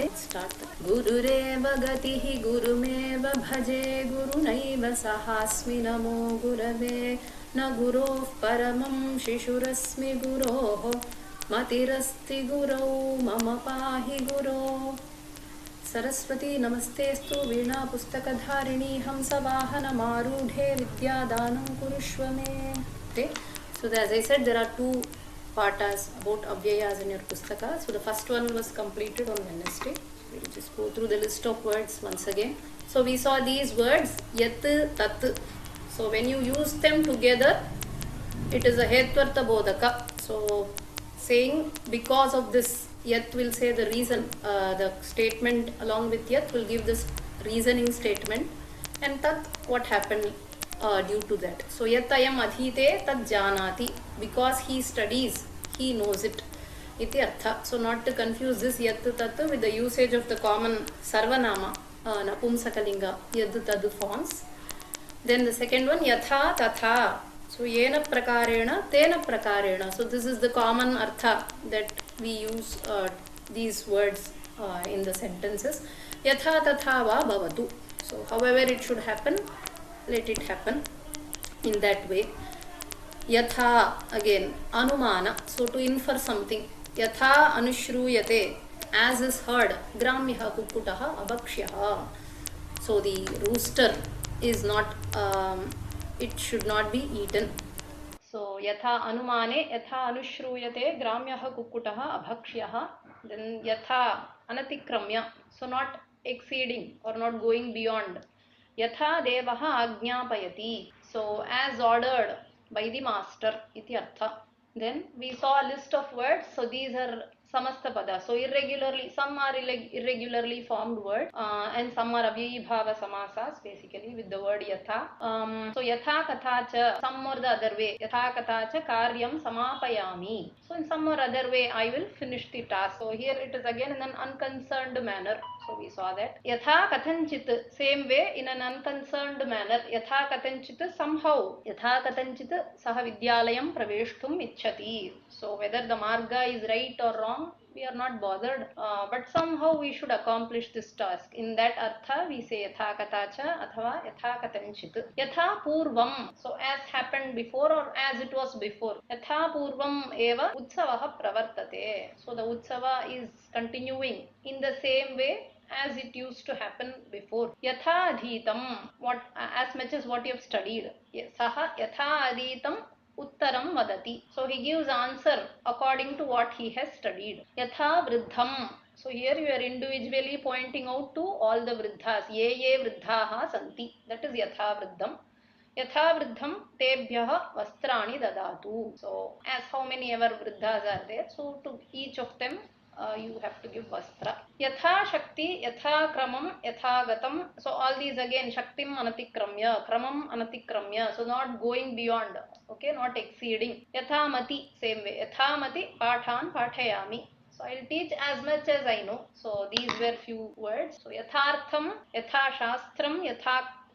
Start. Gurureva gatihi gurumeva bhaje gurunaiva sahasmi namo gurave na guroh paramam shishurasmi guroh matirasti gurau mama pahi guroh. Saraswati namastestu veena pustakadharini hamsavahana marudhe vidyadanam kurushvame. Okay, so as I said, there are two patas about avyayas in your pustaka. So the first one was completed on Wednesday. We will just go through the list of words once again. So we saw these words yat, tat. So when you use them together, it is a hetvartha bodhaka. So saying because of this, yat will say the reason. The statement along with yat will give this reasoning statement, and tat, what happened due to that. So yat ayam adhite tat janati, because he studies, he knows it. Iti artha. So not to confuse this yat tat with the usage of the common sarvanama, napumsakalinga, yad tad forms. Then the second one, yatha tatha. So yena prakarena tena prakarena. So this is the common artha that we use these words in the sentences. Yatha tatha va bhavatu. So however it should happen, let it happen in that way. Yatha, again, anumana, so to infer something. Yatha anushruyate, as is heard. Gramyaha kukutaha abhaksyaha. So the rooster is not, it should not be eaten. So yatha anumane, yatha anushruyate, gramyaha kukutaha abhaksyaha. Then yatha anatikramya, so not exceeding or not going beyond. Yatha devaha ajñapayati, so as ordered by the master, iti artha. Then we saw a list of words. So these are samasta pada. So irregularly, some are irregularly formed words and some are avyayi bhava samasas, basically with the word yatha. So yatha katha cha, some or the other way. Yatha katha cha karyam samapayami. So in some or other way I will finish the task. So here it is again in an unconcerned manner. So we saw that. Yatha kathanchit, same way in an unconcerned manner. Yatha kathanchit, somehow. Yatha kathanchit saha vidyalayam praveshtum ichchati. So whether the marga is right or wrong, we are not bothered. But somehow we should accomplish this task. In that artha, we say yatha katacha athava yatha katanchit. Yatha purvam. So as happened before or as it was before. Yatha purvam eva utsavaha pravartate. So the utsava is continuing in the same way as it used to happen before. Yatha adhitam, what as much as what you have studied. Saha yatha adhitam uttaram vadati. So he gives answer according to what he has studied. Yatha vriddham. So here you are individually pointing out to all the vriddhas. Ye vriddhaha santi. That is yatha vriddham. Yatha vriddham tebhyaha vastrani dadatu. So as how many ever vriddhas are there, so to each of them you have to give vastra. Yatha shakti, yatha kramam, yatha gatam. So all these again, shaktim anatikramya, kramam anatikramya. So not going beyond, okay, not exceeding. Yatha mati, same way. Yatha mati pathan pathayami. So I'll teach as much as I know. So these were few words. So yathartham, yatha shastram,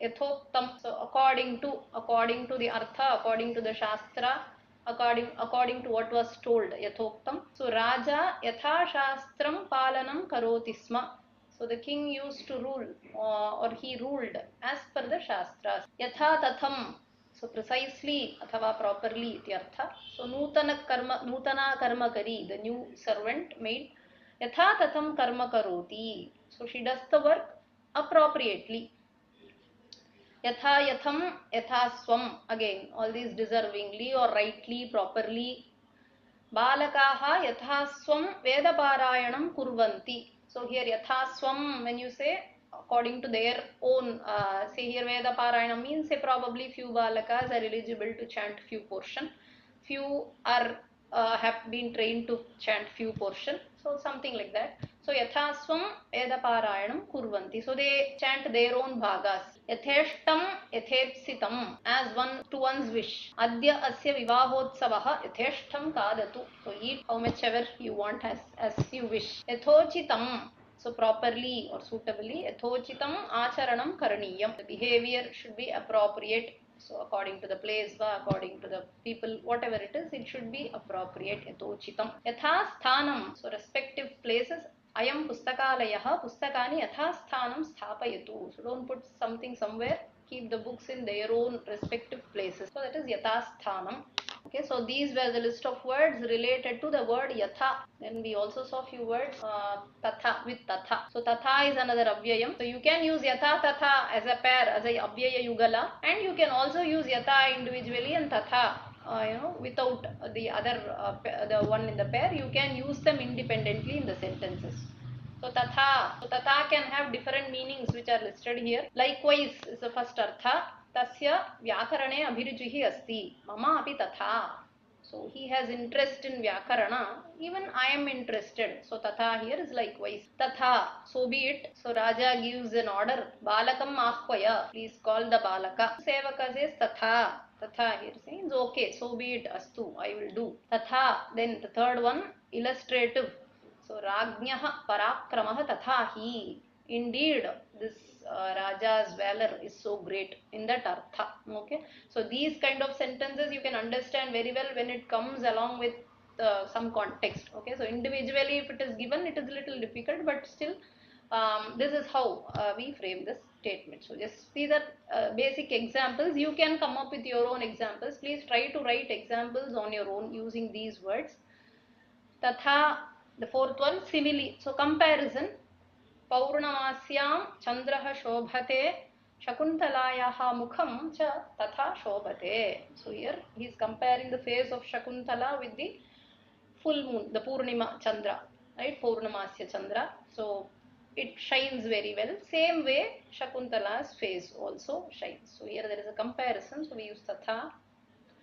yathoktam. So according to the artha, according to the shastra, according to what was told, yathoktam. So Raja yatha shastram palanam karoti sma. So the king used to rule or he ruled as per the shastras. Yatha tatham. So precisely athava properly iti artha. So nutana karma kari, the new servant maid. Yatha tatham karma karoti. So she does the work appropriately. Yatha yatham, yatha swam. Again, all these deservingly or rightly, properly. Balakaha yatha swam vedaparayanam kurvanti. So here yatha swam, when you say according to their own, say here vedaparayanam means say probably few balakas are eligible to chant few portion. Few are have been trained to chant few portion. So something like that. So yathaswam vedaparayanam kurvanti. So they chant their own bhagas. Yatheshtam yathepsitam, as one to one's wish. Adya asya vivahotsavaha yatheshtam kadatu. So eat how much ever you want as you wish. Yathochitam. So properly or suitably. Yathochitam acharanam karaniyam. The behavior should be appropriate. So according to the place, according to the people, whatever it is, it should be appropriate. Yathochitam. Yatha sthanam. So respective places Ayam pustakalayaha pustakani yathasthanam sthapayatu. So don't put something somewhere. Keep the books in their own respective places. So that is yathasthanam. Okay, so these were the list of words related to the word yatha. Then we also saw few words tatha with tatha. So tatha is another avyayam. So you can use yatha tatha as a pair, as a avyaya yugala, and you can also use yatha individually and tatha without the other the one in the pair. You can use them independently in the sentences. So tatha can have different meanings which are listed here. Likewise is the first artha. Tasya vyakarane abhiruchihi asti. Mama api tatha. So he has interest in vyakarana. Even I am interested. So tatha here is likewise. Tatha, so be it. So Raja gives an order. Balakam ahvaya. Please call the balaka. Sevaka says tatha. Tatha here means okay. So be it. Astu. I will do. Tatha. Then the third one, illustrative. So Rajnyaha Parakramaha Tathahi. Indeed, this Raja's valor is so great in that artha. Okay. So these kind of sentences you can understand very well when it comes along with some context. Okay. So individually, if it is given, it is a little difficult, but still, this is how we frame this statement. So just these are basic examples. You can come up with your own examples. Please try to write examples on your own using these words. Tatha, the fourth one, simile. So comparison. Paurnamasyam chandraha shobhate Shakuntalayaha mukham cha tatha shobhate. So here he is comparing the face of Shakuntala with the full moon, the Purnima Chandra, right? Paurnamasya Chandra. So it shines very well. Same way Shakuntala's face also shines. So here there is a comparison. So we use tatha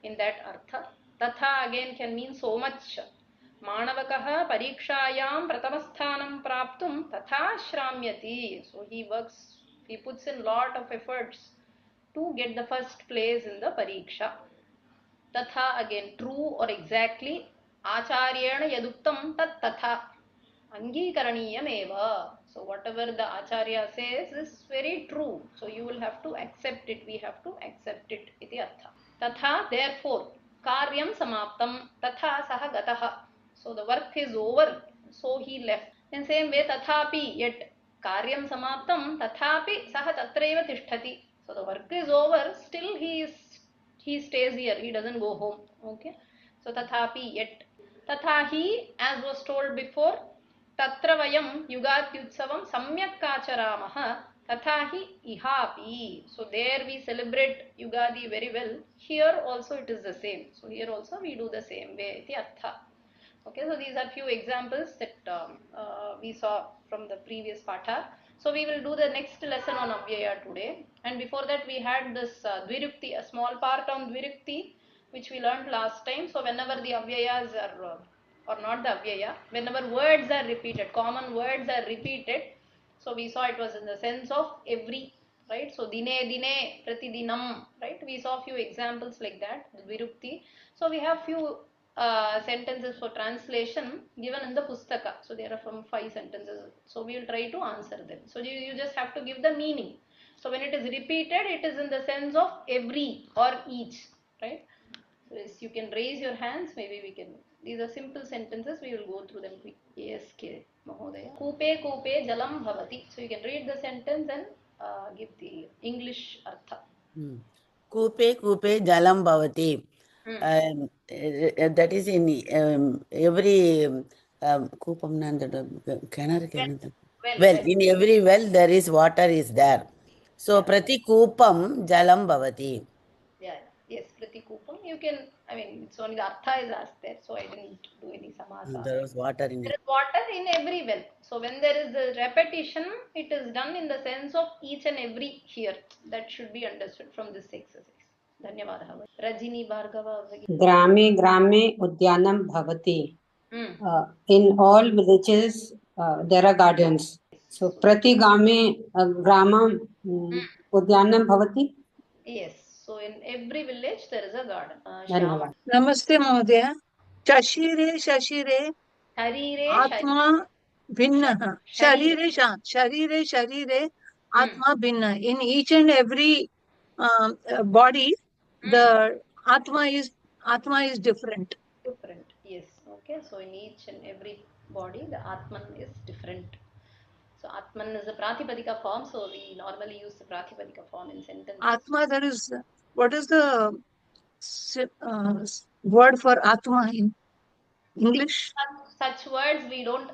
in that artha. Tatha again can mean so much. Manavakah parikshayam pratamasthanam praptum tatha shramyati. So he works, he puts in lot of efforts to get the first place in the pariksha. Tatha again true or exactly. Acharyena yaduktam tat tatha. Angikaraniyameva. So whatever the acharya says is very true. So you will have to accept it. We have to accept it. Iti artha. Tatha, therefore, karyam samaptam, tatha saha gataha. So the work is over, so he left. In same way, tathapi, yet karyam samaptam, tathapi saha tatreva tishtati. So the work is over, still he stays here, he doesn't go home. Okay. So tathapi, yet. Tathahi, as was told before, tatra vayam yugatyutsavam samyak kacharamaha tathahi ihapi. So there we celebrate Yugadi very well. Here also it is the same. So here also we do the same way. Iti artha. Okay, so these are few examples that we saw from the previous patha. So we will do the next lesson on Avyaya today. And before that we had this Dvirukti, a small part on Dvirukti, which we learned last time. So whenever the Avyayas are, or not the Avyaya, whenever words are repeated, common words are repeated, so we saw it was in the sense of every, right? So dine, dine, pratidinam, right? We saw few examples like that, the Virukti. So we have few sentences for translation given in the pustaka. So there are from 5 sentences. So we will try to answer them. So you just have to give the meaning. So when it is repeated, it is in the sense of every or each, right? So yes, you can raise your hands. Maybe we can. These are simple sentences. We will go through them quick. Yes, Mahodaya. Kupe kupe jalam bhavati. So you can read the sentence and give the English artha. Kupe kupe jalam bhavati. Hmm. That is in every kupam well, in every well there is water is there. So Yeah. prati kupam jalam bhavati. Yeah. Yes, Prati Kupam. You can, I mean, it's only the artha is asked there, so I didn't do any samasa. There was water in There it. is water in every well. So when there is the repetition, it is done in the sense of each and every here. That should be understood from this exercise. Dhanyavadaha. Rajini Bhargava. ग्रामे ग्रामे उद्यानं भवति. Hmm. In all villages, there are gardens. So prati game gramam udyanam bhavati. Yes. So in every village there is a garden. Shyama. धन्यवाद. नमस्ते महोदय. शशिरे शशिरे Sharire आत्मा भिन्नः. Sharire. शरीरे शरीरे Hmm. आत्मा भिन्न. In each and every body, Hmm. the atma is different. Different. Yes. Okay. So in each and every body, the Atman is different. So Atman is a Pratipadika form, so we normally use the Pratipadika form in sentences. Atma, there is, what is the word for Atma in English? Such words we don't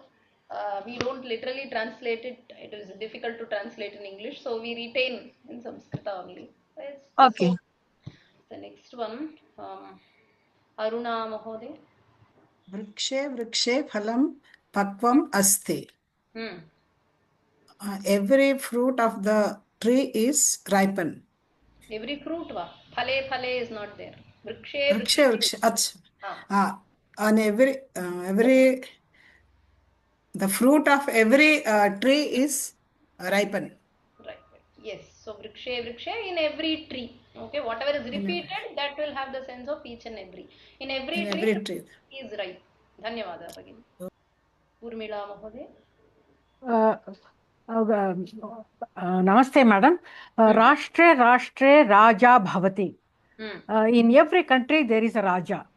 literally translate it. It is difficult to translate in English, so we retain in Samskrita only. It's the Okay. soul. The next one, Aruna Mahode. Vrikshe vrikshe phalam pakvam asti. Hmm. Every fruit of the tree is ripened. Every fruit va. Phale phale is not there. Vrikshe Vrikshe vrikshe. vrikshe. Ah. On every the fruit of every tree is ripened. Right. Yes. So vrikshe vrikshe in every tree. Okay. Whatever is repeated, that will have the sense of each and every. In every tree is right. Dhanyavada Bhagini. Urmila Mahode. Namaste, madam. Rashtre Rashtre Raja Bhavati. In every country, there is a Raja.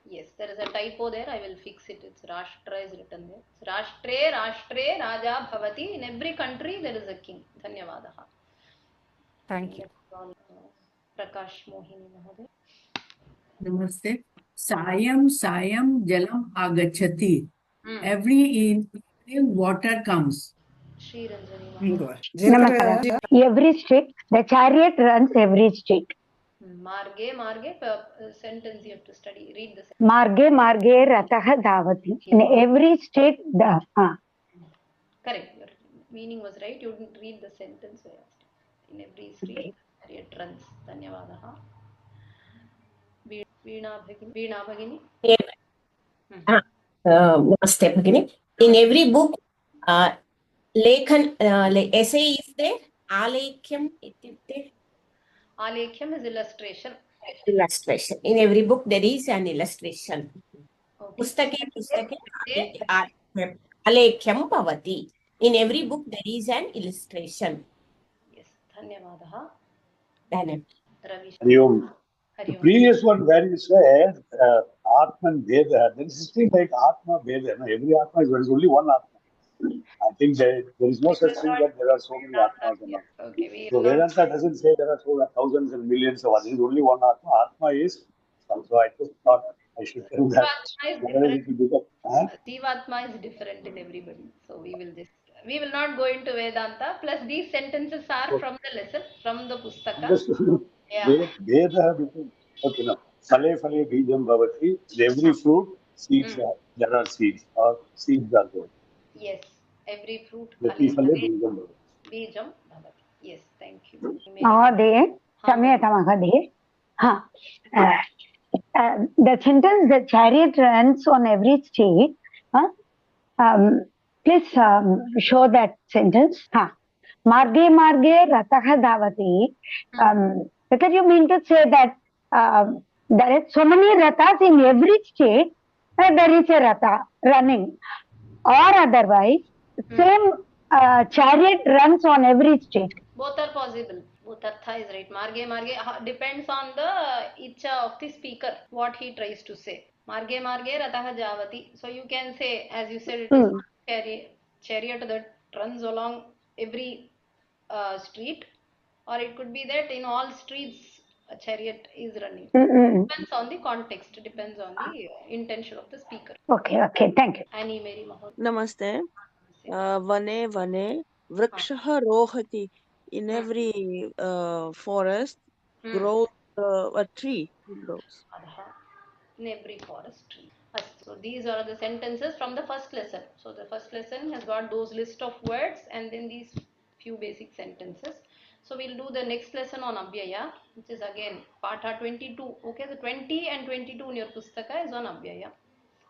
Yes, there is a typo there. I will fix it. It's Rashtra is written there. It's Rashtre Rashtre Raja Bhavati. In every country, there is a king. Dhanyavadaha. Thank you. Prakash Mohini Mahode. Namaste. Sayam Sayam Jalam Agachati. Every evening water comes. Sriranjani Mahode. Namaskaram. Every street, the chariot runs every street. Marge Marge sentence you have to study. Read the sentence. Marge Marge Rataha Davati. In every street, Correct. Your meaning was right. You didn't read the sentence. So in every street, chariot runs. Dhanyavadaha. Veena Bhagini. Namaste, Bhagini. In every book, essay is there. Alekhyam ityukte. Alekhyam is illustration. Illustration. In every book, there is an illustration. Okay. Pustake Alekhyam bhavati. In every book, there is an illustration. Yes. Dhanyavadaha. Ravi. The previous one where you said Atman Veda, there is something like Atma Veda. No? Every Atma there is only one Atma. I think there is no such thing that there are so many Atmas. Okay, so Vedanta doesn't say there are thousands and millions of others. There is only one Atma. Atma is, so I just thought I should tell that. Jivatma is different in everybody. So we will not go into Vedanta. Plus these sentences are from the lesson, from the Pustaka. Yeah. Veda, okay, no. Phale phale bijam bhavati. Every fruit, seeds, there are seeds, or seeds are there. Yes, every fruit. Prati phale bijam bhavati. Bijam bhavati. Yes, thank you. Mahade, Samyata Mahade. The sentence, the chariot runs on every street. Please show that sentence. Marge Marge Rataha Davati. Because you mean to say that there are so many rathas in every state, there is a ratha running. Or otherwise, same chariot runs on every street. Both are possible. Both artha is right. Marge Marge depends on the icha of the speaker, what he tries to say. Marge Marge Rataha Javati. So you can say, as you said, it is chariot that runs along every street, or it could be that in all streets a chariot is running. Depends on the context, depends on the intention of the speaker. Okay, thank you. Annie Mary Mahod. Namaste. Vane Vane Vrikshaha Rohati. In every forest grows a tree. Grows. In every forest tree. So these are the sentences from the first lesson. So the first lesson has got those list of words and then these few basic sentences. So we'll do the next lesson on Avyaya, which is again Patha 22. Okay, the 20 and 22 in your Pustaka is on Avyaya.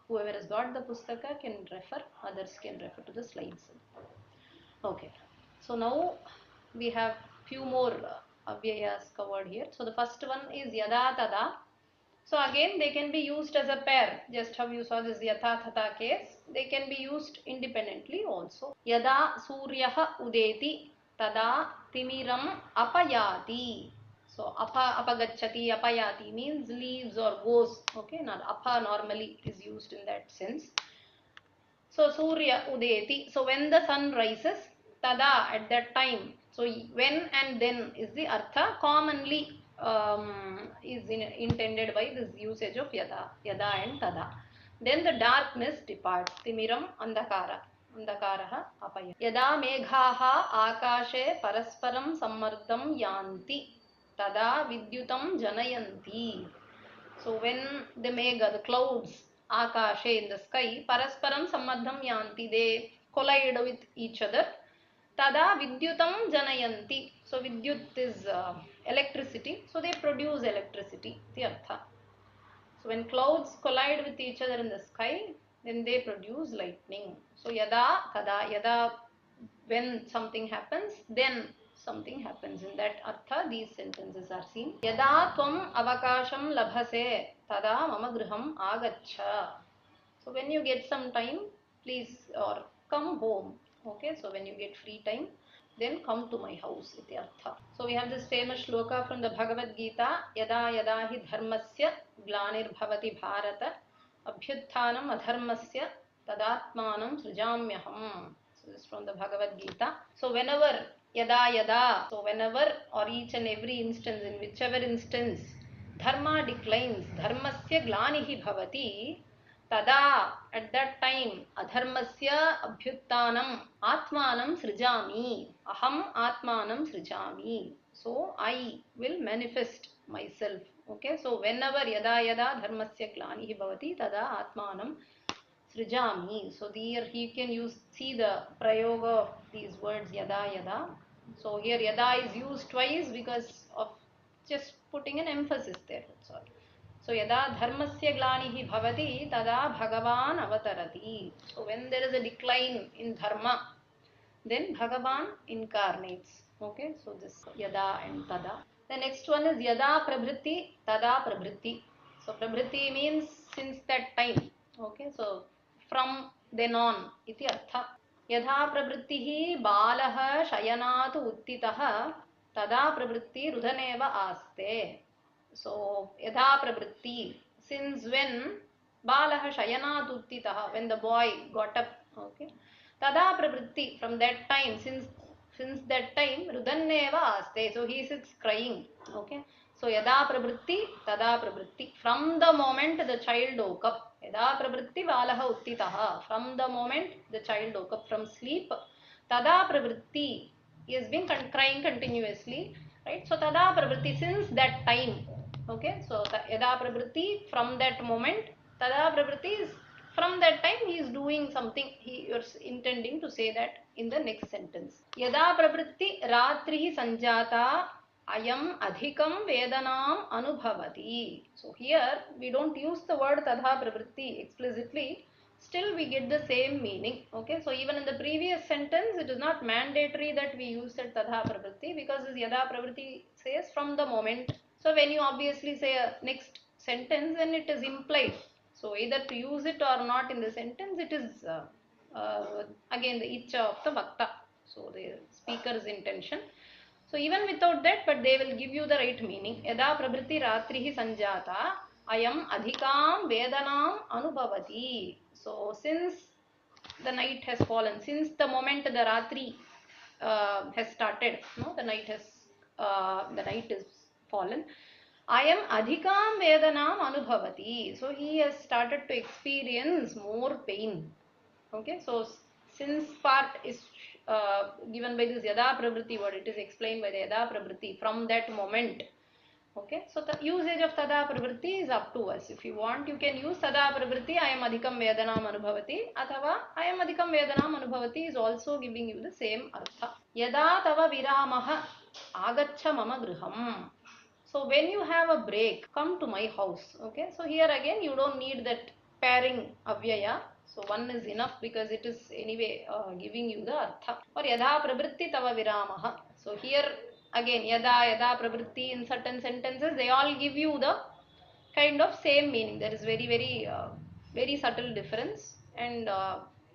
Whoever has got the Pustaka can refer, others can refer to the slides. Okay, so now we have few more Avyayas covered here. So the first one is Yada Tada. So again they can be used as a pair, just how you saw this Yatha Thatha case. They can be used independently also. Yada Suryaha Udeti Tada Timiram Apayati. So apagachati, apayati means leaves or goes. Okay, not apa normally is used in that sense. So Surya Udeti. So when the sun rises, tada, at that time. So when and then is the artha commonly intended by this usage of yada, yada and tada. Then the darkness departs. Timiram andhakara. Andhakaraha apaya. Yada meghaha akashe parasparam sammardam yanti. Tada vidyutam janayanti. So when the megha, the clouds, akashe in the sky, parasparam samadham yanti, they collide with each other. Tada vidyutam janayanti. So vidyut is electricity. So they produce electricity. The artha. So when clouds collide with each other in the sky, then they produce lightning. So yada, tada, yada, when something happens, then something happens. In that artha, these sentences are seen. Yada tvam avakasham labhase, tada mama griham agaccha. So when you get some time, please or come home. Okay, so when you get free time, then come to my house. Iti artha. So we have this famous shloka from the Bhagavad Gita. Yada yada hi dharmasya glanir-bhavati bharata abhyutthanam adharmasya tadatmanam srijamyaham. So this is from the Bhagavad Gita. So whenever yada yada, so whenever or each and every instance, in whichever instance dharma declines, dharmasya glanihi bhavati, tada, at that time, adharmasya abhyuttanam atmanam srijami. Aham atmanam srijami. So I will manifest myself. Okay, so whenever yada yada dharmasya glanihi bhavati, tada atmanam srijami. So here he can use, see the prayoga of these words yada yada. So here yada is used twice because of just putting an emphasis there. That's all. So yada dharmasya glanihi bhavati tada bhagavan avatarati. So when there is a decline in dharma, then Bhagavan incarnates. Okay, so this yada and tada. The next one is yada prabhriti, tada prabhriti. So prabhriti means since that time. Okay, so from then on, iti artha. Yadha pravrittihi balaha shayanatu uttitaha tada pravritti rudhaneva aste. So yadha pravritti, since when balaha shayanatu uttitaha, when the boy got up, okay, tada pravritti, from that time, since that time, rudhaneva aste, so he sits crying, okay. So yada pravritti, tada pravritti, from the moment the child woke up, yada pravritti balaha uttitaha, from the moment the child woke up from sleep, tada pravritti, he has been crying continuously, right? So tada pravritti, since that time, okay. So yada pravritti, from that moment, tada pravritti is from that time he is doing something. He is intending to say that in the next sentence. Yada pravritti ratrihi sanjata ayam adhikam vedanam anubhavati. So here we don't use the word tadha pravritti explicitly. Still we get the same meaning. Okay, so even in the previous sentence it is not mandatory that we use that tadha pravritti, because this yada pravritti says from the moment. So when you obviously say a next sentence, then it is implied. So either to use it or not in the sentence, it is again the icha of the vakta. So the speaker's intention. So even without that, but they will give you the right meaning. Yada prabhriti ratrihi sanjata ayam adhikam vedanam anubhavati. So since the night has fallen, since the moment the ratri has started, no, the night is fallen. I am adhikam vedanam anubhavati. So he has started to experience more pain. Okay, so since part is given by this yada pravriti word, it is explained by the yada pravriti, from that moment. Okay, so the usage of tada pravriti is up to us. If you want, you can use tada pravriti, I am adhikam vedanam anubhavati, athava I am adhikam vedanam anubhavati is also giving you the same artha. Yada tava viramaha agaccha mama griham. So when you have a break, come to my house. Okay, so here again you don't need that pairing avyaya. So one is enough because it is anyway giving you the artha. Or yadha prabhritti tava viramaha. So here again yada prabhritti, in certain sentences they all give you the kind of same meaning. There is very subtle difference, and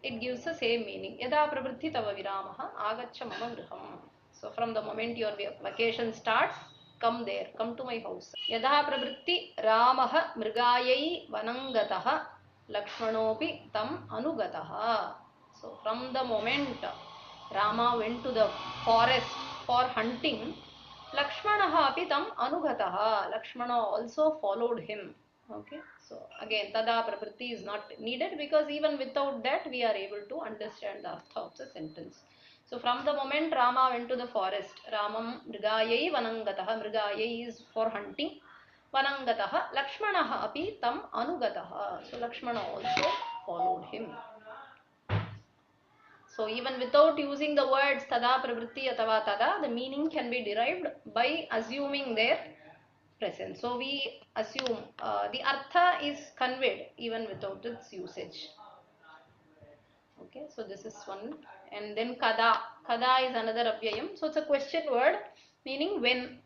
it gives the same meaning. Yada prabhritti tava viramaha agaccha mama griham. So from the moment your vacation starts, come there, come to my house. Yada pravritti Ramaha mrigayai vanangataha Lakshmanopi tam anugataha. So from the moment Rama went to the forest for hunting, Lakshmanaha api tam anugataha. Lakshmana also followed him. Okay, so again, tada pravritti is not needed because even without that we are able to understand the artha of the sentence. So from the moment Rama went to the forest, Ramam mrigayai vanangataha. Mrigayai is for hunting. Vanangataha Lakshmanaha api tam anugataha. So Lakshmana also followed him. So even without using the words tada pravritti atava tada, the meaning can be derived by assuming their presence. So we assume the artha is conveyed even without its usage. Okay, so this is one. And then kada. Kada is another avyayam. So it's a question word meaning when.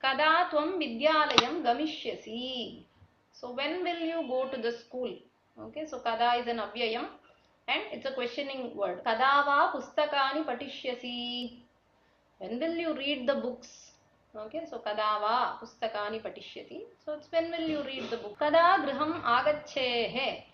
Kada tvam vidyalayam gamishyasi. So when will you go to the school? Okay, so kada is an avyayam and it's a questioning word. Kada va pustakani patishyasi. When will you read the books? Okay, so kada va pustakani patishyati. So it's when will you read the book? Kada griham agacchehe.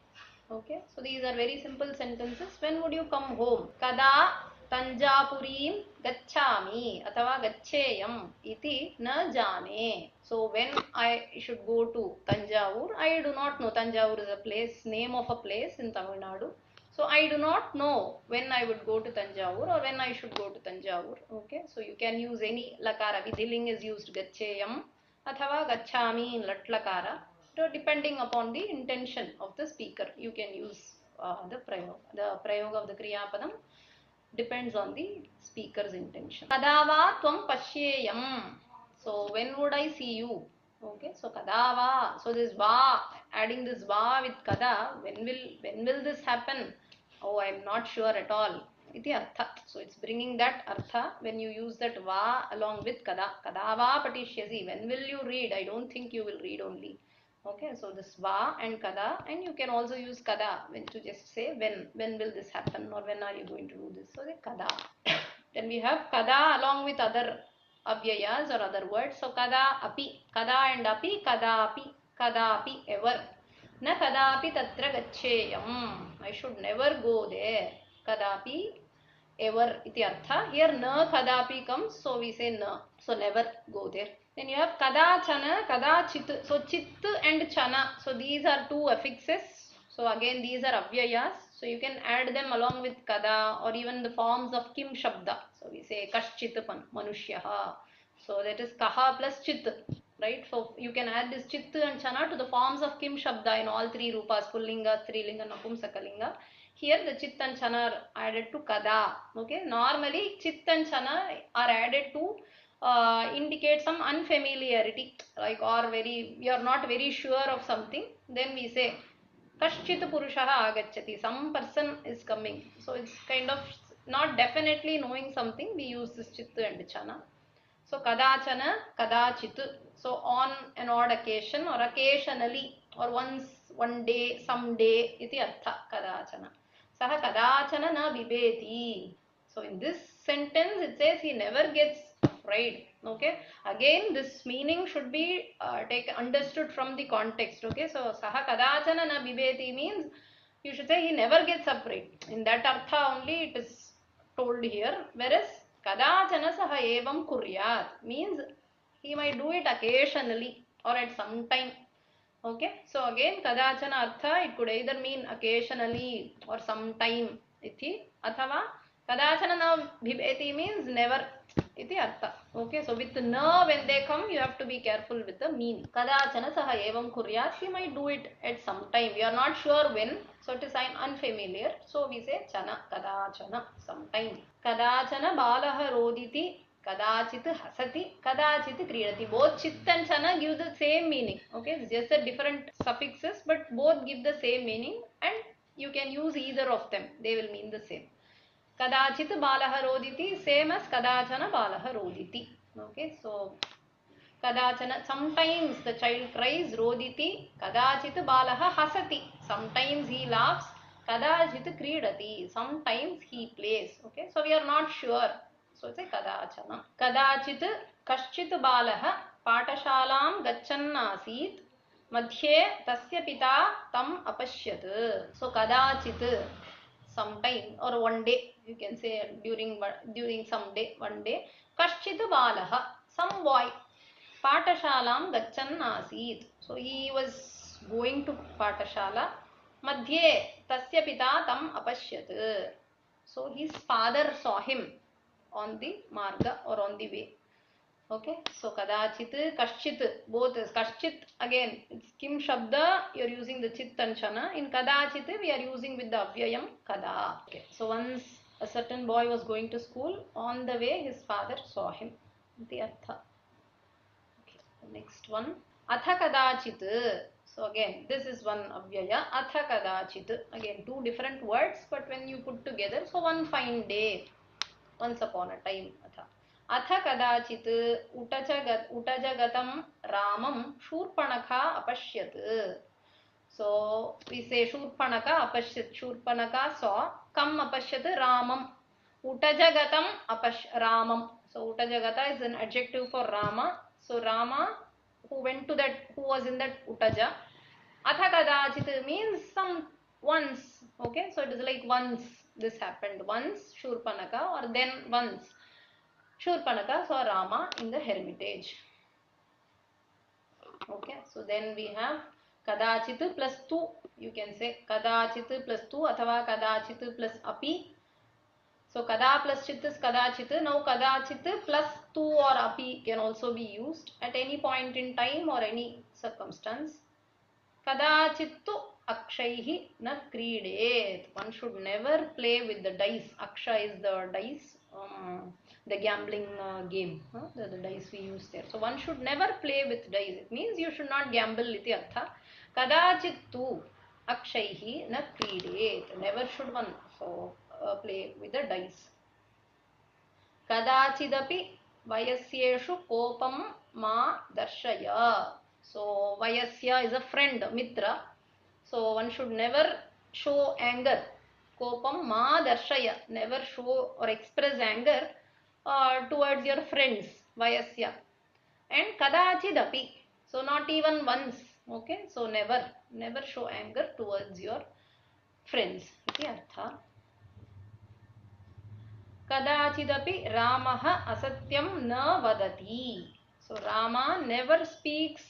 Okay, so these are very simple sentences. When would you come home? Kada Tanjapurim gacchami atava gaccheyam iti na jane. So when I should go to Tanjavur, I do not know. Tanjavur is a place, name of a place in Tamil Nadu. So I do not know when I would go to Tanjavur or when I should go to Tanjavur. Okay, so you can use any lakara. Vidhiling is used gaccheyam athava gacchami in latlakara. So depending upon the intention of the speaker, you can use the prayoga. The prayoga of the kriya padam depends on the speaker's intention. Kadava tvam pashyeyam. So when would I see you? Okay, so kadava. So this va, adding this va with kada, when will this happen? Oh, I am not sure at all. Iti artha. So it's bringing that artha when you use that va along with kada. Kadava patishyasi. When will you read? I don't think you will read only. Okay, so this va and kada, and you can also use kada when to just say when will this happen or when are you going to do this. So the kada. Then we have kada along with other avyayas or other words. So kada api, kada and api, kada api ever. Na kadapi tatra gaccheyam. I should never go there. Kadapi ever iti artha. Here na kadapi comes, so we say na. So never go there. Then you have kada chana, kada chit. So chit and chana. So these are two affixes. So again these are avyayas. So you can add them along with kada or even the forms of kim shabda. So we say kaschit manushyaha. So that is kaha plus chit. Right? So you can add this chit and chana to the forms of kim shabda in all three rupas, pullinga, strilinga, napumsakalinga. Here the chit and chana are added to kada. Okay, normally chit and chana are added to indicate some unfamiliarity, like or we are not very sure of something. Then we say kaschit purushaha agacchati. Some person is coming. So it's kind of not definitely knowing something. We use this chit and chana. So kadachana, kadachit. So on an odd occasion or occasionally or once, one day, someday, iti artha kadachana. Saha kadachana na bibeti. So in this sentence it says he never gets afraid. Okay. Again this meaning should be understood from the context. Okay. So saha kadachana na bibeti means you should say he never gets afraid. In that artha only it is told here. Whereas kadachana saha evam kuryat means he might do it occasionally or at some time. Okay, so again kadachana artha, it could either mean occasionally or sometime iti athava kadachana na bhibeti means never iti artha. Okay, so with na when they come you have to be careful with the meaning. Kadachana saha evam kuryat, he might do it at some time. We are not sure when, so it is unfamiliar. So we say chana, kadachana, sometime. Kadachana balaha roditi, kadachit hasati, kadachit kridati. Both chit and chana give the same meaning. Okay, it's just the different suffixes, but both give the same meaning, and you can use either of them. They will mean the same. Kadachit balaha roditi, same as kadachana balaha roditi. Okay, so kadachana, sometimes the child cries, roditi, kadachit balaha hasati, sometimes he laughs, kadachit kridati, sometimes he plays. Okay, so we are not sure. So it's a kadachana. Kadachit kaschit balaha patashalam gachannasit Madhye tasya pita tam apashyat. So kadachit, sometime or one day, you can say during some day, one day, kaschit balaha, some boy, patashalam gachan asit. So he was going to patashala. Madhye tasya pita tam apashyat. So his father saw him on the marga or on the way. Okay, so kadachit, kaschit, both is kaschit. Again, it's kim shabda, you're using the chit and chana. In kadachit, we are using with the avyayam kada. Okay, so once a certain boy was going to school, on the way his father saw him. The artha. Okay, the next one. Atha kadachit. So again, this is one avyaya. Atha kadachit. Again, two different words, but when you put together, so one fine day, once upon a time. Atha kadachit utajagatam ramam shurpanakha apashyat. So we say shurpanaka apashyat. Shurpanaka saw. Kam apashyat ramam. Utajagatam ramam. So utajagata is an adjective for Rama. So Rama who went to that, who was in that utaja. Atha kadachit means some once. Okay, so it is like once this happened. Once Shurpanaka, or then once Shurpanaka saw Rama in the hermitage. Okay, so then we have kadachit plus tu. You can say kadachit plus tu athava kadachit plus api. So kada plus chit is kadachit. Now kadachit plus tu or api can also be used at any point in time or any circumstance. Kadachittu akshaihi na kridet. One should never play with the dice. Aksha is the dice, the gambling game, the dice we use there. So one should never play with dice. It means you should not gamble iti artha. Kadachittu akshaihi na kridet. Never should one play with the dice. Kadachidapi vayasyeshu kopam ma darshaya. So vayasya is a friend, mitra. So one should never show anger. Kopam ma darshaya. Never show or express anger towards your friends, vayasya. And kadachidapi. So not even once. Okay, so never show anger towards your friends. Iti artha. Kadachidapi Ramaha asatyam na vadati. So Rama never speaks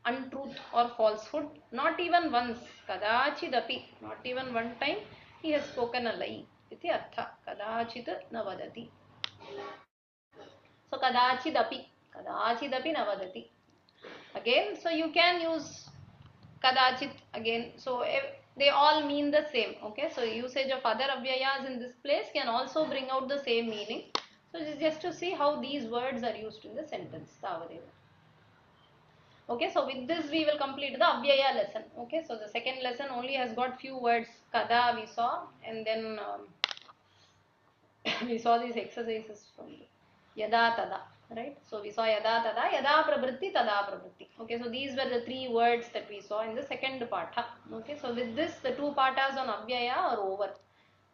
untruth or falsehood, not even once. Kadachidapi, not even one time he has spoken a lie. Iti artha. Kadachit na vadati. So kadachidapi na vadati. Again, so you can use kadachit again. So they all mean the same. Okay, so usage of other avyayas in this place can also bring out the same meaning. So just to see how these words are used in the sentence. Okay, so with this we will complete the avyaya lesson. Okay, so the second lesson only has got few words. Kada we saw, and then we saw these exercises from yada tada, right? So we saw yada tada, yada pravritti, tada pravritti. Okay, so these were the three words that we saw in the second patha. Okay, so with this the two pathas on avyaya are over.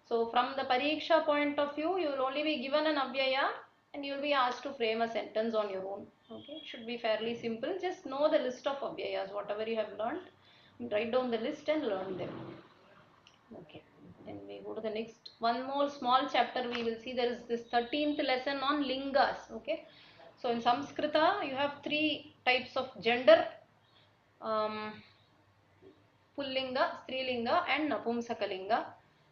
So from the pariksha point of view, you will only be given an avyaya and you will be asked to frame a sentence on your own. Okay, it should be fairly simple. Just know the list of avyayas, whatever you have learned, write down the list and learn them. Okay, then we go to the next one more small chapter. We will see there is this 13th lesson on lingas. Okay, so in Samskrita you have three types of gender, pullinga, strilinga and napumsakalinga.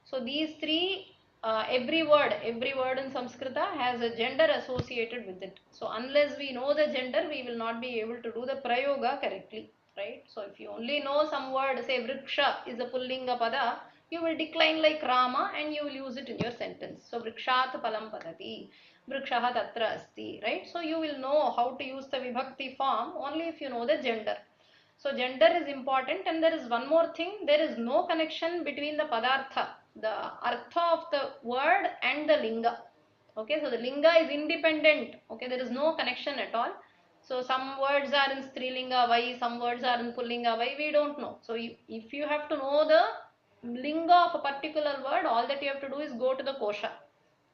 So these three, every word in Samskrita has a gender associated with it. So unless we know the gender, we will not be able to do the prayoga correctly, right? So if you only know some word, say vriksha is a pullinga pada, you will decline like Rama and you will use it in your sentence. So vrikshat palam padati, vrikshaha tatra asti, right? So you will know how to use the vibhakti form only if you know the gender. So gender is important, and there is one more thing. There is no connection between the padartha, the artha of the word and the linga. Okay, so the linga is independent. Okay, there is no connection at all. So some words are in strilinga vai, some words are in pullinga vai, we don't know. So if you have to know the linga of a particular word, all that you have to do is go to the kosha,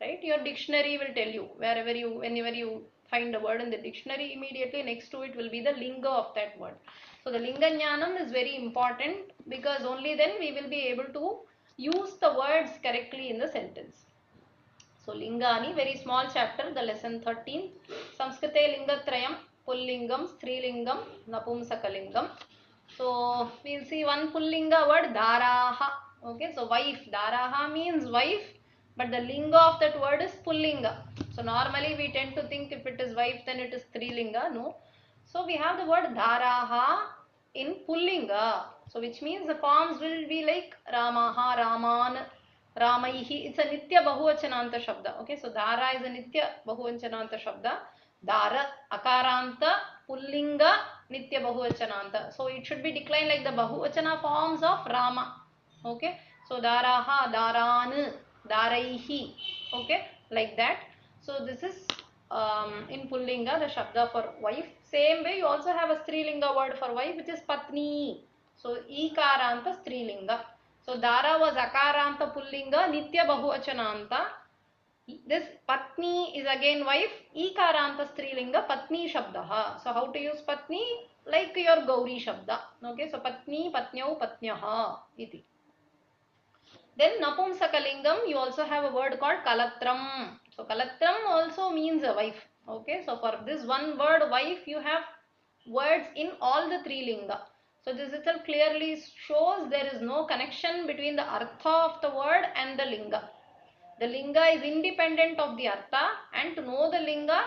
right? Your dictionary will tell you whenever you find a word in the dictionary, immediately next to it will be the linga of that word. So the linga jnanam is very important, because only then we will be able to use the words correctly in the sentence. So lingani, very small chapter, the lesson 13. Samskrite lingatrayam, pullingam, strilingam, napumsakalingam. So we'll see one pullinga word, daraha. Okay, so wife, daraha means wife, but the linga of that word is pullinga. So normally we tend to think if it is wife then it is strilinga. No. So we have the word daraha in pullinga. So which means the forms will be like ramaha, raman, ramaihi. It's a nitya bahuvachananta shabda. Okay, so dara is a nitya bahuvachananta shabda. Dara, akaranta, pullinga, nitya bahuvachananta. So it should be declined like the bahuvachana forms of Rama. Okay, so daraha, daran, daraihi. Okay, like that. So this is in pullinga the shabda for wife. Same way you also have a strilinga word for wife, which is patni. So ikaranta strilinga. So dara was akaranta pullinga, nitya bahuvachananta. This patni is again wife, ikaranta strilinga, patni shabdaha. So how to use patni? Like your gauri shabda. Okay, so patni, patnyau, patnyaha iti. Then napumsakalingam, you also have a word called kalatram. So kalatram also means a wife. Okay, so for this one word wife, you have words in all the three linga. So this itself clearly shows there is no connection between the artha of the word and the linga. The linga is independent of the artha, and to know the linga,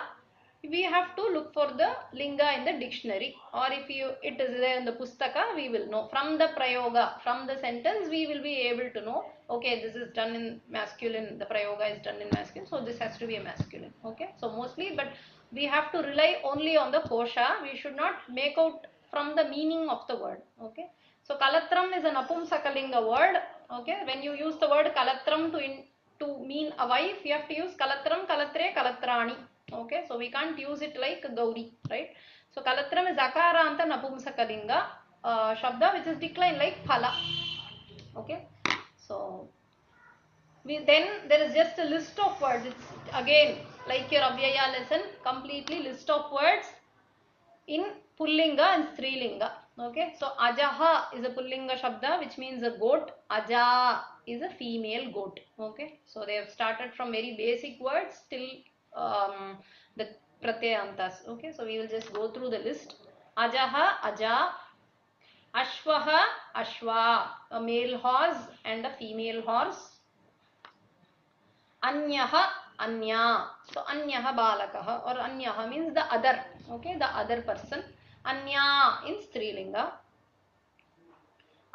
we have to look for the linga in the dictionary, or if it is there in the pustaka, we will know. From the prayoga, from the sentence, we will be able to know, okay, this is done in masculine, the prayoga is done in masculine, so this has to be a masculine. Okay, so mostly, but we have to rely only on the kosha. We should not make out from the meaning of the word. Okay, so kalatram is an apumsakalinga word. Okay, when you use the word kalatram to mean a wife, you have to use kalatram, kalatre, kalatrani. Okay, so we can't use it like gauri, right? So kalatram is akaranta napumsakalinga shabda, which is declined like phala. Okay, so then there is just a list of words. It's again like your Avyaya lesson, completely list of words in pullinga and strilinga. Okay, so ajaha is a pullinga shabda, which means a goat. Aja is a female goat. Okay, so they have started from very basic words till the pratyayantas. Okay, so we will just go through the list. Ajaha, aja. Ashvaha, ashva, a male horse and a female horse. Anyaha, anya. So anyaha balakaha, or anyaha means the other. Okay, the other person. Anya in strilinga.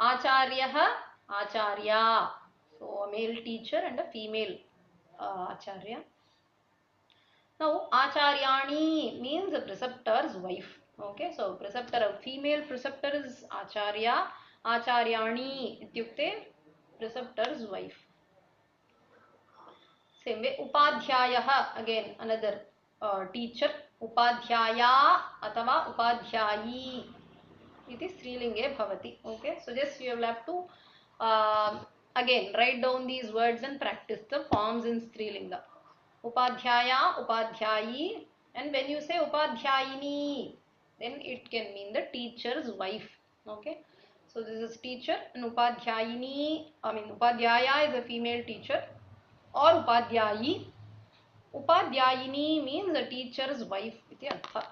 Acharyaha, acharya. So a male teacher and a female acharya. Now acharyani means a preceptor's wife. Okay, so preceptor, a female preceptor is acharya. Acharyani ityukte preceptor's wife. Same way, upadhyayah, again another teacher. Upadhyaya atava upadhyayi iti strilinge bhavati. Okay, so just you will have to again write down these words and practice the forms in strilinga. Upadhyaya, upadhyayi, and when you say upadhyayini, then it can mean the teacher's wife. Okay, so this is teacher, and upadhyayini, upadhyaya is a female teacher, or upadhyayi. Upadhyayini means a teacher's wife iti artha.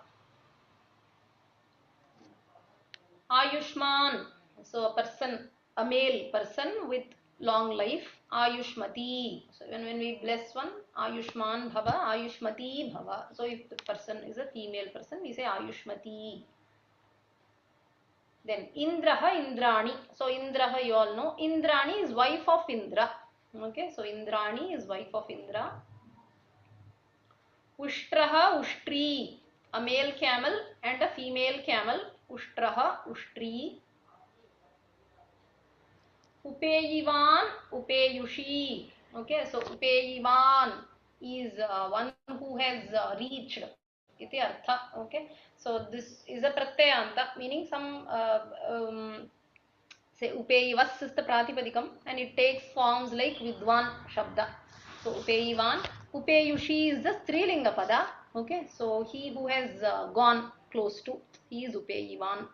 Ayushman, so a person, a male person with long life. Ayushmati, so when we bless one, Ayushman bhava, Ayushmati bhava. So if the person is a female person, we say Ayushmati. Then Indraha, Indrani. So Indraha, you all know. Indrani is wife of Indra. Okay, so Indrani is wife of Indra. Ushtraha, Ushtri, a male camel and a female camel. Ushtraha, Ushtri. Upeyivan, Upeyushi. Okay, so Upeyivan is one who has reached. Iti artha. Okay, so this is a pratyayanta, meaning some say Upeyivas is the pratipadikam, and it takes forms like Vidwan Shabda. So Upeyivan, Upeyushi is the Strilinga pada. Okay, so he who has gone close to, he is upeyivan.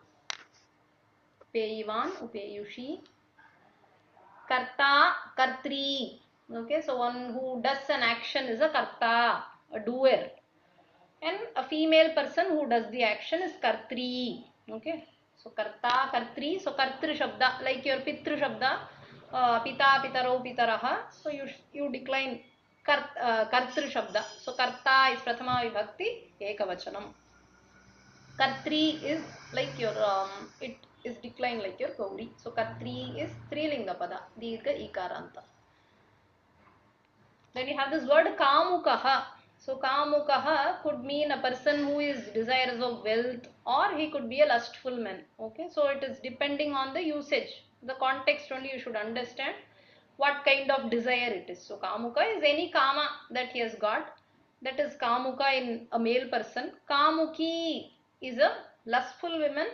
Upeyivan, upeyushi. Karta, kartri. Okay, so one who does an action is a karta, a doer. And a female person who does the action is kartri. Okay, so karta, kartri. So kartri shabda, like your pitru shabda, pita, pitaro, pitaraha. So you decline kartri shabda. So karta is prathama vibhakti, ekavachanam. Kartri is like your it is declined like your gauri. So kartri is strilinga pada, dirgha ikaranta. Then we have this word kamukaha. So kamukaha could mean a person who is desirous of wealth, or he could be a lustful man. Okay, so it is depending on the usage, the context only you should understand what kind of desire it is. So kamuka is any kama that he has got. That is kamuka in a male person. Kamuki is a lustful woman.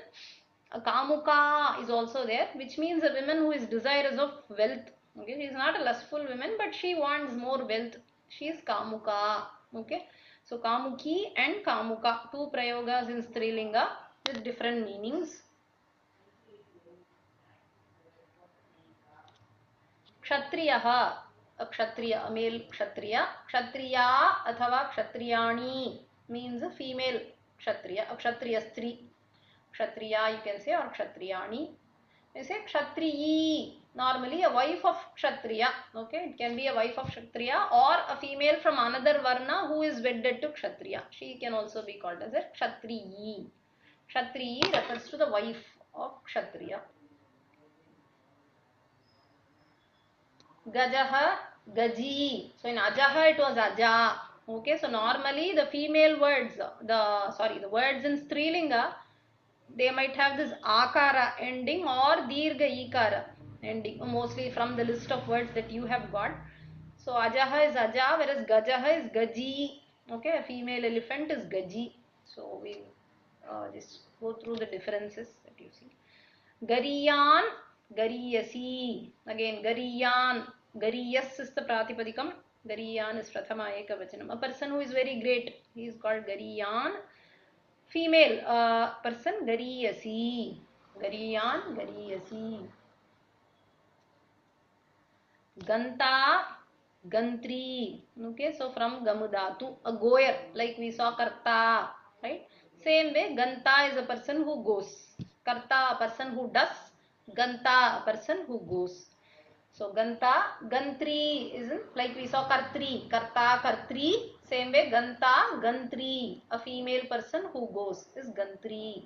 A kamuka is also there, which means a woman who is desirous of wealth. Okay, she is not a lustful woman, but she wants more wealth. She is kamuka. Okay, so kamuki and kamuka, two prayogas in strilinga with different meanings. Kshatriyaha, a kshatriya, a male kshatriya. Kshatriya athava kshatriyani means a female kshatriya, a kshatriya stri. Kshatriya you can say, or kshatriyani. You say kshatriyi, normally a wife of kshatriya. Okay, it can be a wife of kshatriya or a female from another varna who is wedded to kshatriya. She can also be called as a kshatriyi. Kshatriyi refers to the wife of kshatriya. Gajaha, gaji. So in ajaha it was aja. Okay, so normally the female words, the words in strilinga, they might have this akara ending or dirgha ikara ending, mostly from the list of words that you have got. So ajaha is aja, whereas gajaha is gaji. Okay, a female elephant is gaji. So we just go through the differences that you see. Gariyan, gariyasi. Again, gariyan, gariyas is the pratipadikam. Gariyan is prathama ekavachanam. A person who is very great, he is called gariyan. Female person, gariyasi. Gariyan, gariyasi. Ganta, gantri. Okay, so from gamudatu, a goer, like we saw karta, right? Same way, ganta is a person who goes. Karta, a person who does. Ganta, a person who goes. So ganta, gantri is like we saw kartri, karta, kartri. Same way, ganta, gantri, a female person who goes is gantri.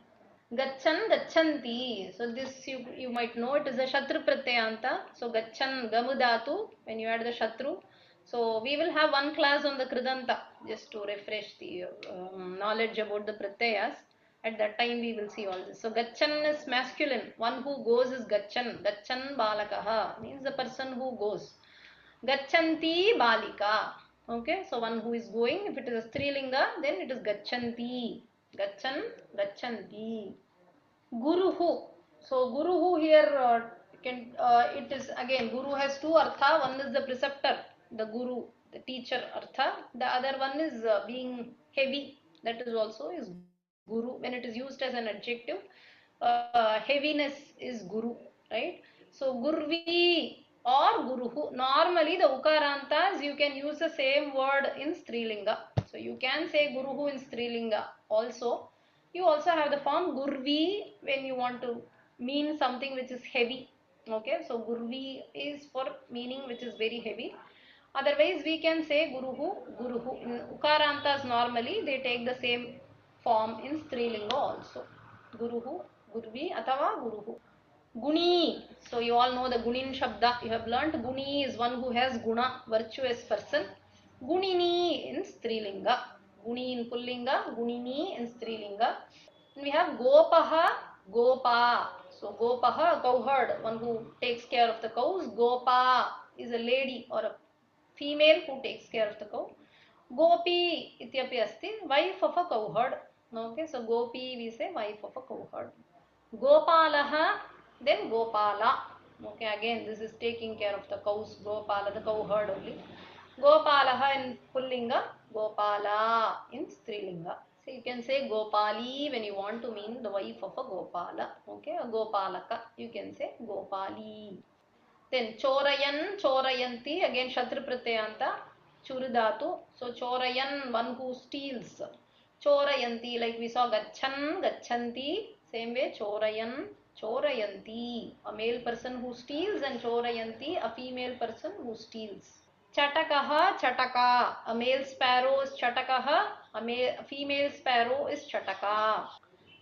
Gachan, gachanti. So this you might know, it is a shatru pratyayanta. So gachan, gamudatu, when you add the shatru. So we will have one class on the kridanta just to refresh the knowledge about the pratyayas. At that time we will see all this. So gachan is masculine. One who goes is gachan. Gachan balakaha means the person who goes. Gachanti balika. Okay, so one who is going. If it is a strilinga, then it is gachanti. Gachan, gachanti. Guruhu. So Guruhu here it is again, Guru has two artha. One is the preceptor, the Guru, the teacher artha. The other one is being heavy. That is also is Guru. When it is used as an adjective, heaviness is Guru, right? So Gurvi or Guruhu. Normally the ukarantas you can use the same word in strilinga. So you can say Guruhu in strilinga also. You also have the form Gurvi when you want to mean something which is heavy. Okay, so Gurvi is for meaning which is very heavy. Otherwise, we can say Guruhu, Guruhu. In Ukarantas normally they take the same form in Strilinga also. Guruhu, Gurvi, Atava Guruhu. Guni. So you all know the Gunin Shabda. You have learnt Guni is one who has Guna, virtuous person. Gunini in Strilinga. Guni in Pullinga, Gunini in Strilinga. And we have Gopaha, Gopa. So Gopaha, a cowherd, one who takes care of the cows. Gopa is a lady or a female who takes care of the cow. Gopi ityapi asti, wife of a cowherd. Okay, so Gopi we say wife of a cowherd. Gopalaha, then Gopala. Okay, again this is taking care of the cows. Gopala, the cowherd only. Gopalaha in Pullinga, Gopala in Strilinga. So you can say Gopali when you want to mean the wife of a Gopala. Okay, a Gopalaka. You can say Gopali. Then Chorayan, Chorayanti, again Shatru Pratyanta, Churudatu. So Chorayan, one who steals. Chorayanti, like we saw Gachan, Gachanti. Same way, Chorayan, Chorayanti. A male person who steals, and Chorayanti, a female person who steals. Chatakaha, Chataka. A male sparrow is Chatakaha, a female sparrow is Chataka.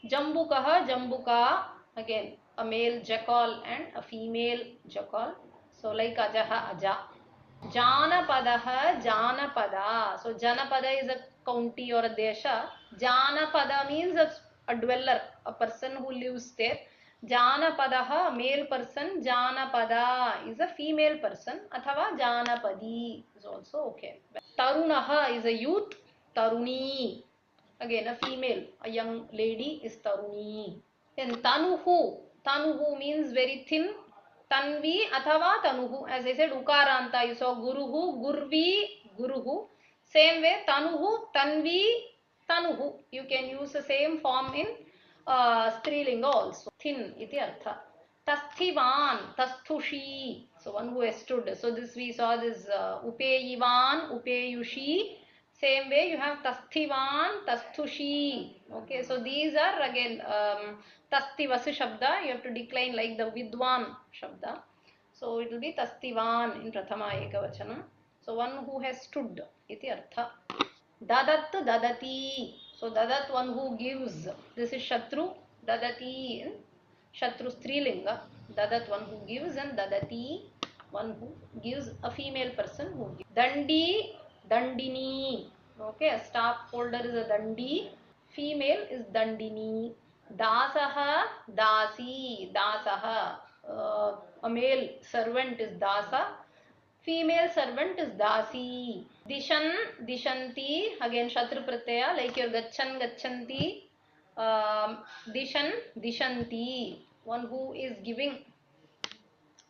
Jambukaha, Jambuka. Again, a male jackal and a female jackal. So like Ajaha, Aja. Janapadaha, Janapada. So Janapada is a county or a desha. Janapada means a dweller, a person who lives there. Janapadaha, male person. Janapada is a female person. Athava Janapadi is also okay. Tarunaha is a youth. Taruni. Again, a female, a young lady is Taruni. Then Tanuhu. Tanuhu means very thin. Tanvi athava Tanuhu. As I said, Ukaranta. You saw Guruhu, Gurvi, Guruhu. Same way, Tanuhu, Tanvi, Tanuhu. You can use the same form in Strilinga also. Thin iti artha. Tasthivan, Tasthushi. So one who has stood. So this we saw this Upeyivan, Upeyushi. Same way you have Tasthivan, Tasthushi. Okay, so these are again Tasthivasi Shabda. You have to decline like the Vidwan Shabda. So it will be Tasthivan in Prathama Ekavachanam. So one who has stood. Iti artha. Dadat Dadati. So Dadat, one who gives. This is Shatru. Dadati in Shatru Strilinga. Dadat, one who gives, and Dadati, one who gives, a female person who gives. Dandi, Dandini. Okay, a staff holder is a Dandi. Female is Dandini. Dasaha, Dasi, Dasaha. A male servant is Dasa. Female servant is Dasi. Dishan, Dishanti. Again Shatru Pratyaya, like your Gachan, Gachanti. Dishan, Dishanti. One who is giving.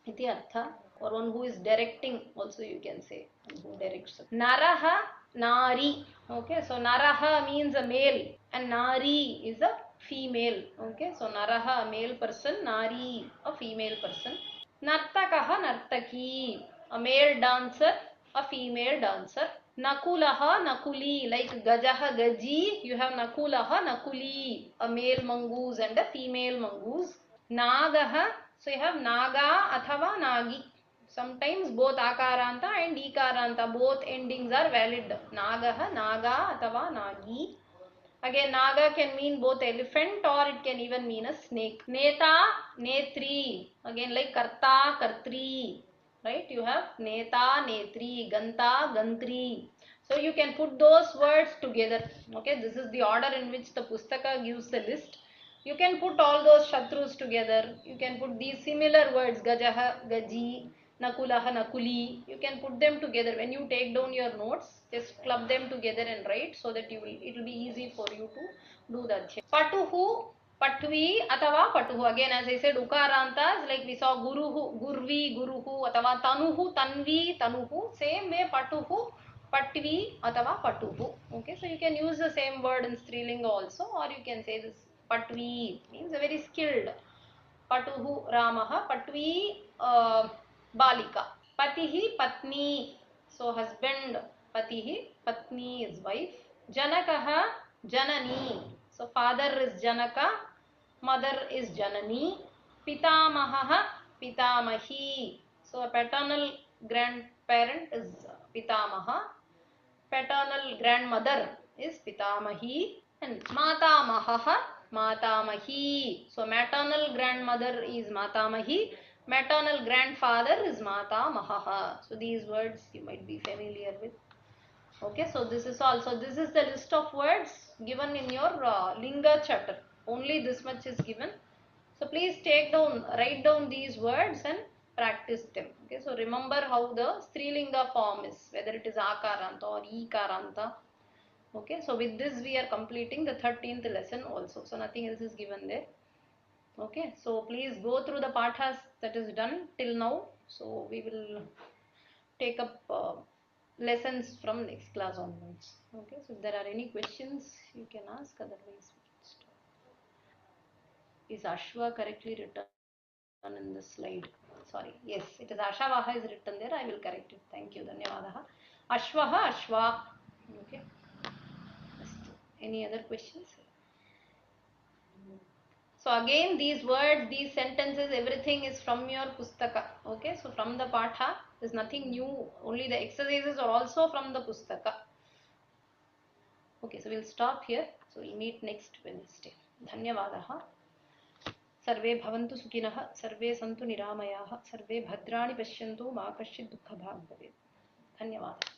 Iti artha. Or one who is directing also you can say. One who directs. Naraha, Nari. Okay, so Naraha means a male and Nari is a female. Okay, so Naraha, a male person, Nari, a female person. Nartakaha, Nartaki, a male dancer, a female dancer. Nakulaha, Nakuli, like Gajaha, Gaji, you have Nakulaha, Nakuli, a male mongoose and a female mongoose. Nagaha, so you have Naga athava Nagi. Sometimes both Akaranta and Ikaranta, both endings are valid. Nagaha, Naga athava Nagi. Again, Naga can mean both elephant or it can even mean a snake. Neta, Netri. Again, like Karta, Kartri. Right? You have Neta, Netri, Ganta, Gantri. So you can put those words together. Okay, this is the order in which the Pustaka gives the list. You can put all those Shatrus together. You can put these similar words, Gajaha, Gaji, Nakulaha, Nakuli. You can put them together. When you take down your notes, just club them together and write so that it will be easy for you to do that. Patuhu, Patvi, Atava Patuhu. Again, as I said, Ukarantas, like we saw Guruhu, Gurvi, Guruhu, Atava Tanuhu, Tanvi, Tanuhu. Same way, Patuhu, Patvi, Atava Patuhu. Okay, so you can use the same word in Strilinga also, or you can say this Patvi means a very skilled. Patuhu Ramaha, Patvi Balika. Patihi Patni. So husband, Patihi, Patni is wife. Janakaha, Janani. So father is Janaka, mother is Janani. Pitamaha, Pitamahi. So a paternal grandparent is Pitamaha. Paternal grandmother is Pitamahi. And Matamaha, Matamahi. So maternal grandmother is Matamahi. Maternal grandfather is Matamaha. So these words you might be familiar with. Okay, so this is also, this is the list of words given in your linga chapter. Only this much is given. So please write down these words and practice them. Okay, so remember how the Strilinga form is, whether it is Akaranta or Ikaranta. Okay, so with this we are completing the 13th lesson also. So nothing else is given there. Okay, so please go through the pathas that is done till now. So we will take up lessons from next class onwards. Okay, so if there are any questions, you can ask. Otherwise, we can stop. Is Ashwa correctly written in the slide? Sorry, yes, it is Ashavaha is written there. I will correct it. Thank you. Dhanyavadaha. Ashvaha, Ashwa. Okay. Any other questions? So again, these words, these sentences, everything is from your pustaka. Okay, so from the patha, there's nothing new. Only the exercises are also from the pustaka. Okay, so we'll stop here. So we'll meet next Wednesday. Dhanyavadaha. सर्वे भवन्तु सुखिनः, सर्वे सन्तु निरामयाः, सर्वे भद्राणि पश्यन्तु, मा कश्चित् दुःखभाग् भवेत्. धन्यवादः.